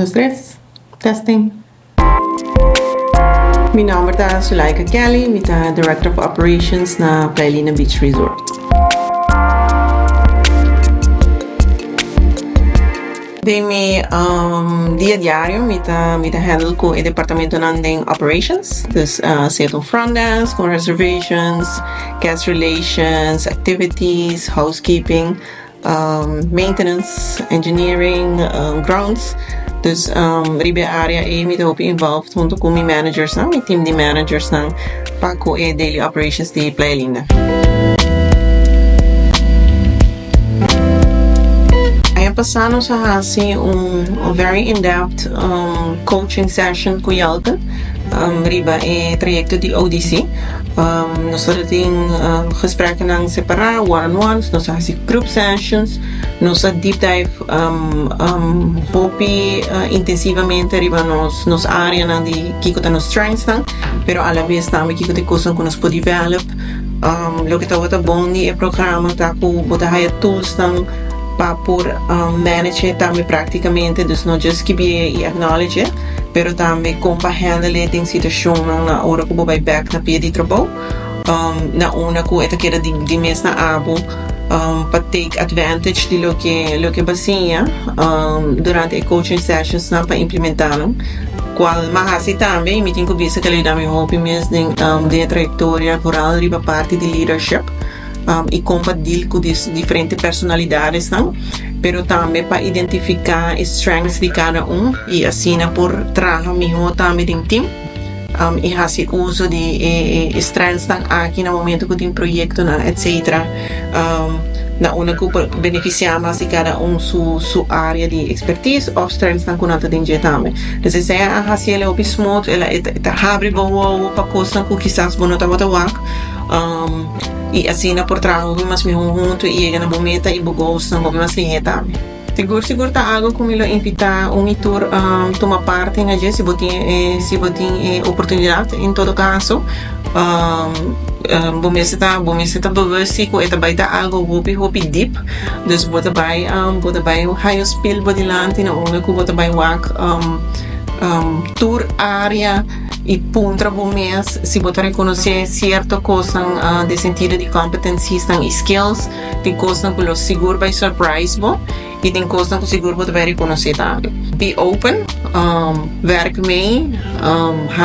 dos tres. Testing. Mijn naam is Suleika Kelly, ik ben Director of Operations na Playa Beach Resort. Demi dia diario mita handle ko departamento ng operations. Dus zit front desk, reservations, guest relations, activities, housekeeping, maintenance, engineering, grounds. Dus riba area mita hopi involved junto con mi managers mi team de managers para ko daily operations de Playa Linda. Passando sa hasi very in-depth coaching session ko yalta riba trajecto di ODC. Nós temos gesprekken ng separa, one-on-ones, nós hasi group sessions, nós deep dive hopi intensivamente riba nos area ng di kikota nos strengths pero a la vez também kikota kusang ko nos po develop lo que tawata bom ni programa ta ko bota haya tools para por manage também praticamente, dus não just que be acknowledge it, pero também como para handle tem situação na hora que eu vou back na pia de trabalho, na una ko esta queda de mês na abo, para take advantage de lo que basinha durante coaching sessions na para implementar qual mahasi também me tenho visto que ele dá me hope mesmo de trajetória rural riba parte de leadership. E compartilhar com diferentes personalidades, pero também para identificar as strengths de cada e assim por trabalhar melhor também em team e fazer uso de strengths aqui no momento que tem projeto, etc. Na una que beneficiar mais de cada sua área de expertise ou strengths que nós temos também. Então, se a fazer ela smooth, ela abre boa para coisas que quizás não está e assim por trabalho mas me junto e ele na bometa e bugos não vou mais linha também seguro tá algo como ele invitar tour tomar parte na se botin oportunidade em todo caso bometa se ko eta baita algo hopi deep dus bota by high spill bodilante na uma ko bota by walk tour area e puntra bom mês se botar reconhecer certa coisa de sentido de competências e skills tem coisa que lo seguro vai surprise bom e tem coisa que seguro vai reconhecer também be open werk mee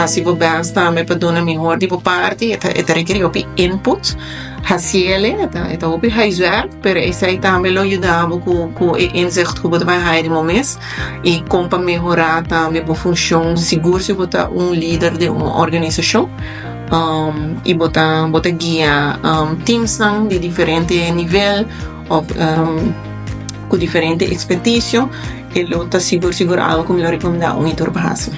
se você basta me para dar melhor de parte eta requer op input hasiele eta op huiswerk pero essa aí também lo ajudava com inzicht que você vai haver de momento e como para melhorar também a função seguro se você líder de uma organização e botar guia teams de diferente nível ou com diferente expertise e lo tá seguro algo como eu recomendar tour base.